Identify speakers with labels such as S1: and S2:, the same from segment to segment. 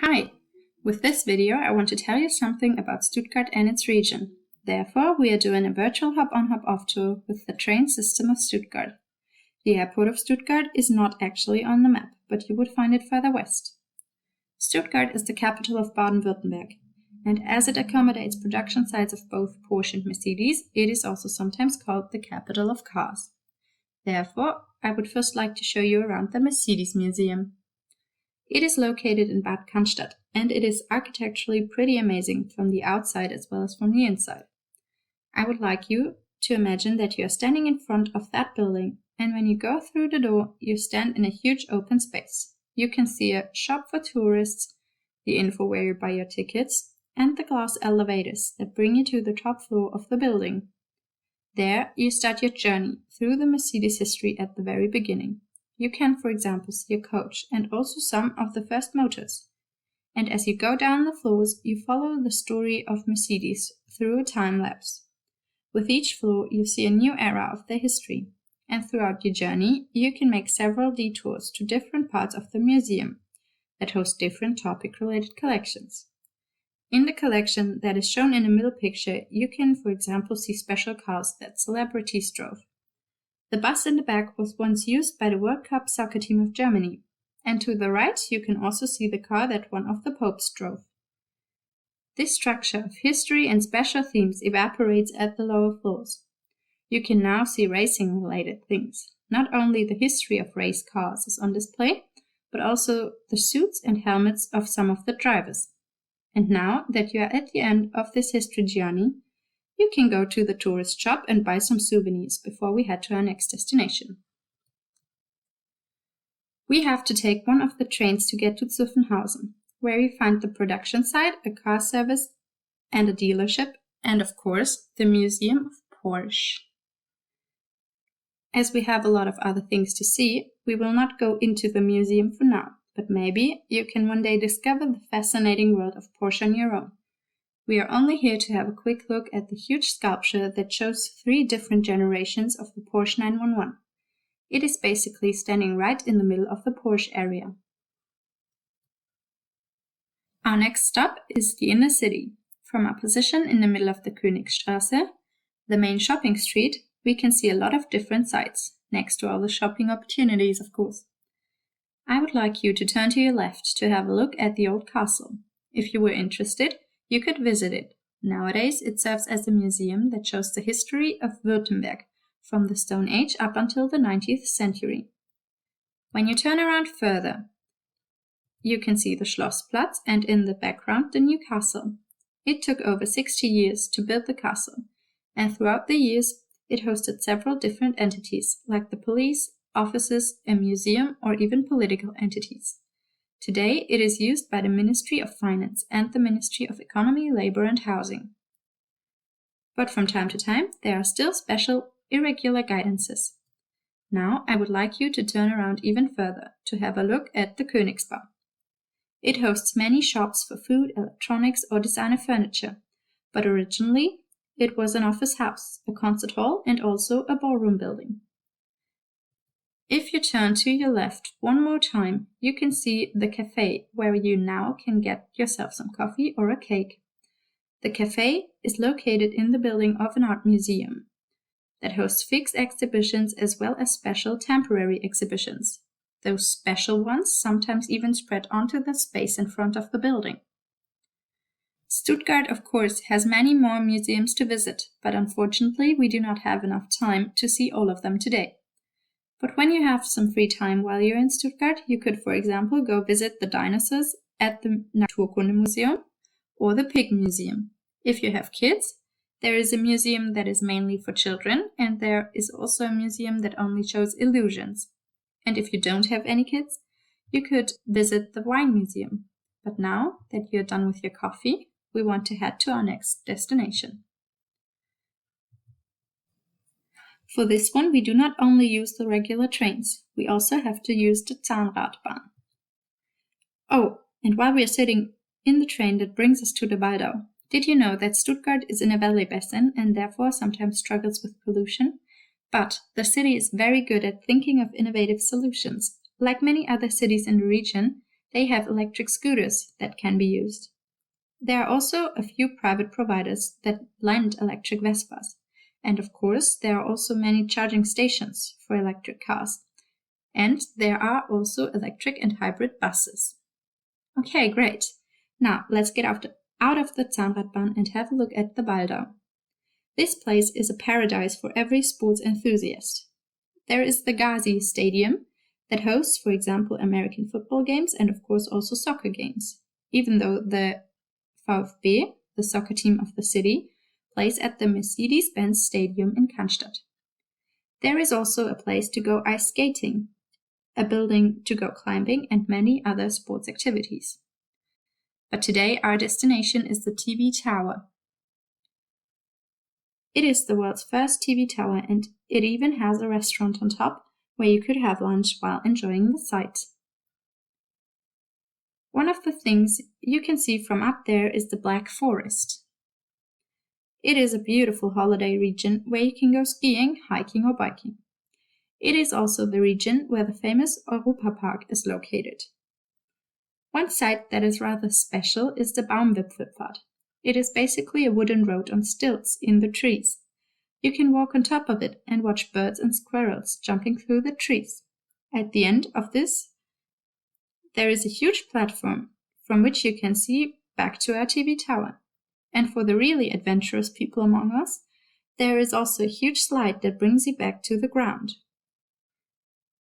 S1: Hi! With this video I want to tell you something about Stuttgart and its region. Therefore, we are doing a virtual hop-on hop-off tour with the train system of Stuttgart. The airport of Stuttgart is not actually on the map, but you would find it further west. Stuttgart is the capital of Baden-Württemberg, and as it accommodates production sites of both Porsche and Mercedes, it is also sometimes called the capital of cars. Therefore, I would first like to show you around the Mercedes Museum. It is located in Bad Cannstatt, and it is architecturally pretty amazing from the outside as well as from the inside. I would like you to imagine that you are standing in front of that building, and when you go through the door, you stand in a huge open space. You can see a shop for tourists, the info where you buy your tickets, and the glass elevators that bring you to the top floor of the building. There, you start your journey through the Mercedes history at the very beginning. You can, for example, see a coach and also some of the first motors. And as you go down the floors, you follow the story of Mercedes through a time lapse. With each floor, you see a new era of their history. And throughout your journey, you can make several detours to different parts of the museum that host different topic-related collections. In the collection that is shown in the middle picture, you can, for example, see special cars that celebrities drove. The bus in the back was once used by the World Cup soccer team of Germany, and to the right you can also see the car that one of the popes drove. This structure of history and special themes evaporates at the lower floors. You can now see racing-related things. Not only the history of race cars is on display, but also the suits and helmets of some of the drivers. And now that you are at the end of this history journey, you can go to the tourist shop and buy some souvenirs before we head to our next destination. We have to take one of the trains to get to Zuffenhausen, where we find the production site, a car service, and a dealership, and of course, the Museum of Porsche. As we have a lot of other things to see, we will not go into the museum for now, but maybe you can one day discover the fascinating world of Porsche on your own. We are only here to have a quick look at the huge sculpture that shows 3 different generations of the Porsche 911. It is basically standing right in the middle of the Porsche area. Our next stop is the inner city. From our position in the middle of the Königstraße, the main shopping street, we can see a lot of different sites, next to all the shopping opportunities, of course. I would like you to turn to your left to have a look at the old castle. If you were interested, you could visit it. Nowadays, it serves as a museum that shows the history of Württemberg from the Stone Age up until the 19th century. When you turn around further, you can see the Schlossplatz and in the background the new castle. It took over 60 years to build the castle, and throughout the years, it hosted several different entities like the police, offices, a museum, or even political entities. Today, it is used by the Ministry of Finance and the Ministry of Economy, Labor and Housing. But from time to time, there are still special, irregular guidances. Now, I would like you to turn around even further to have a look at the Königsbau. It hosts many shops for food, electronics, or designer furniture, but originally, it was an office house, a concert hall, and also a ballroom building. If you turn to your left one more time, you can see the cafe where you now can get yourself some coffee or a cake. The cafe is located in the building of an art museum that hosts fixed exhibitions as well as special temporary exhibitions. Those special ones sometimes even spread onto the space in front of the building. Stuttgart, of course, has many more museums to visit, but unfortunately we do not have enough time to see all of them today. But when you have some free time while you're in Stuttgart, you could, for example, go visit the dinosaurs at the Naturkundemuseum or the Pig Museum. If you have kids, there is a museum that is mainly for children, and there is also a museum that only shows illusions. And if you don't have any kids, you could visit the Wine Museum. But now that you're done with your coffee, we want to head to our next destination. For this one, we do not only use the regular trains, we also have to use the Zahnradbahn. Oh, and while we are sitting in the train that brings us to the Waldau, did you know that Stuttgart is in a valley basin and therefore sometimes struggles with pollution? But the city is very good at thinking of innovative solutions. Like many other cities in the region, They have electric scooters that can be used. There are also a few private providers that lend electric Vespas. And of course, there are also many charging stations for electric cars. And there are also electric and hybrid buses. Okay, great. Now, let's get out of the Zahnradbahn and have a look at the Waldau. This place is a paradise for every sports enthusiast. There is the Gazi Stadium that hosts, for example, American football games and of course also soccer games, even though the VfB, the soccer team of the city, plays at the Mercedes-Benz Stadium in Cannstatt. There is also a place to go ice skating, a building to go climbing, and many other sports activities. But today our destination is the TV Tower. It is the world's first TV tower, and it even has a restaurant on top where you could have lunch while enjoying the sight. One of the things you can see from up there is the Black Forest. It is a beautiful holiday region where you can go skiing, hiking or biking. It is also the region where the famous Europa Park is located. One site that is rather special is the Baumwipfelpfad. It is basically a wooden road on stilts in the trees. You can walk on top of it and watch birds and squirrels jumping through the trees. At the end of this, there is a huge platform from which you can see back to our TV tower. And for the really adventurous people among us, there is also a huge slide that brings you back to the ground.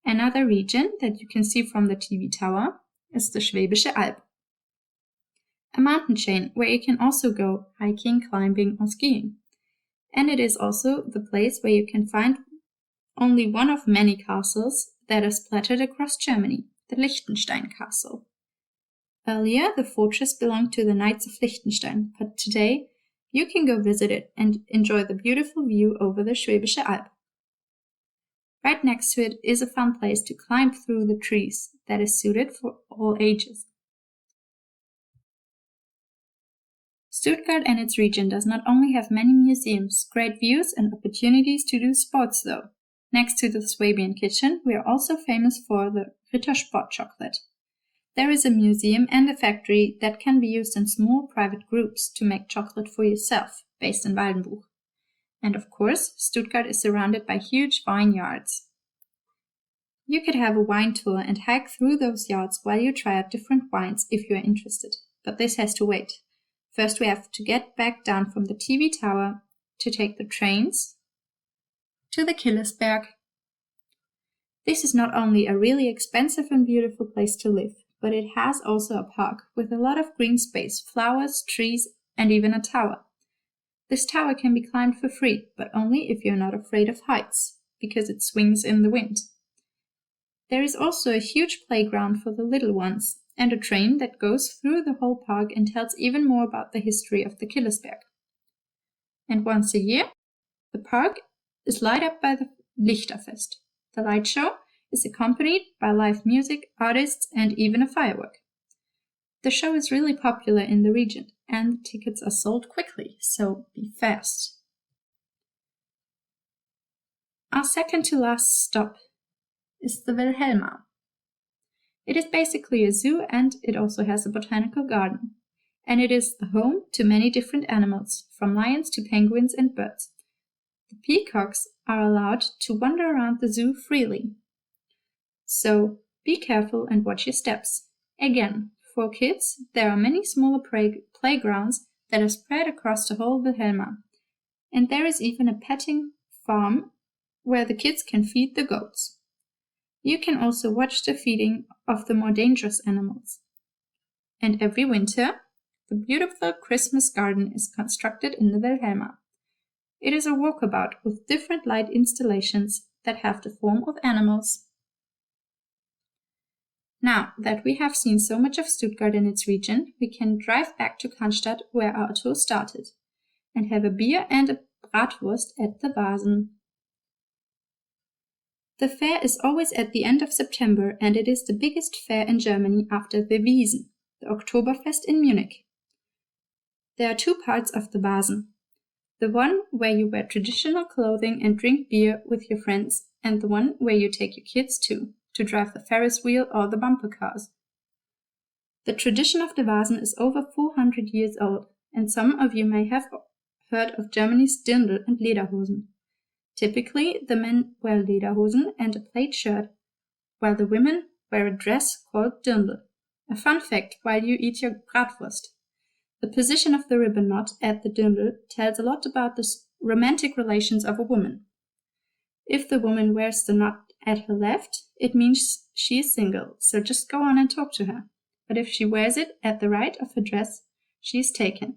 S1: Another region that you can see from the TV tower is the Schwäbische Alb, a mountain chain where you can also go hiking, climbing or skiing. And it is also the place where you can find only one of many castles that is splattered across Germany, the Lichtenstein Castle. Earlier, the fortress belonged to the Knights of Liechtenstein, but today you can go visit it and enjoy the beautiful view over the Schwäbische Alb. Right next to it is a fun place to climb through the trees that is suited for all ages. Stuttgart and its region does not only have many museums, great views and opportunities to do sports though. Next to the Swabian kitchen, we are also famous for the Rittersport chocolate. There is a museum and a factory that can be used in small private groups to make chocolate for yourself, based in Waldenbuch. And of course, Stuttgart is surrounded by huge vineyards. You could have a wine tour and hike through those yards while you try out different wines if you are interested, but this has to wait. First we have to get back down from the TV tower to take the trains to the Killersberg. This is not only a really expensive and beautiful place to live, but it has also a park with a lot of green space, flowers, trees, and even a tower. This tower can be climbed for free, but only if you're not afraid of heights, because it swings in the wind. There is also a huge playground for the little ones, and a train that goes through the whole park and tells even more about the history of the Killersberg. And once a year, the park is lighted up by the Lichterfest. The light show is accompanied by live music, artists, and even a firework. The show is really popular in the region, and the tickets are sold quickly, so be fast. Our second to last stop is the Wilhelma. It is basically a zoo and it also has a botanical garden. And it is the home to many different animals, from lions to penguins and birds. The peacocks are allowed to wander around the zoo freely. So be careful and watch your steps. Again, for kids, there are many smaller playgrounds that are spread across the whole Wilhelma. And there is even a petting farm where the kids can feed the goats. You can also watch the feeding of the more dangerous animals. And every winter, the beautiful Christmas garden is constructed in the Wilhelma. It is a walkabout with different light installations that have the form of animals. Now that we have seen so much of Stuttgart and its region, we can drive back to Cannstatt where our tour started, and have a beer and a Bratwurst at the Basen. The fair is always at the end of September, and it is the biggest fair in Germany after the Wiesn, the Oktoberfest in Munich. There are two parts of the Basen. The one where you wear traditional clothing and drink beer with your friends, and the one where you take your kids to drive the Ferris wheel or the bumper cars. The tradition of the Vasen is over 400 years old, and some of you may have heard of Germany's Dirndl and Lederhosen. Typically, the men wear Lederhosen and a plaid shirt, while the women wear a dress called Dirndl. A fun fact while you eat your bratwurst. The position of the ribbon knot at the Dirndl tells a lot about the romantic relations of a woman. If the woman wears the knot at her left, it means she is single, so just go on and talk to her. But if she wears it at the right of her dress, she is taken.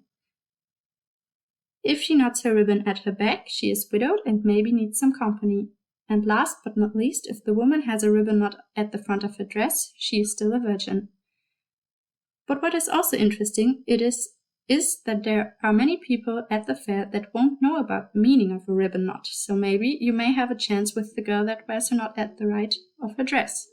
S1: If she knots her ribbon at her back, she is widowed and maybe needs some company. And last but not least, if the woman has a ribbon knot at the front of her dress, she is still a virgin. But what is also interesting is that there are many people at the fair that won't know about the meaning of a ribbon knot, so maybe you may have a chance with the girl that wears her knot at the right of her dress.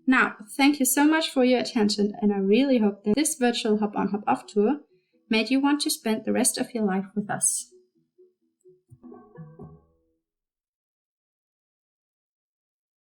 S1: Now, thank you so much for your attention, and I really hope that this virtual hop-on hop-off tour made you want to spend the rest of your life with us.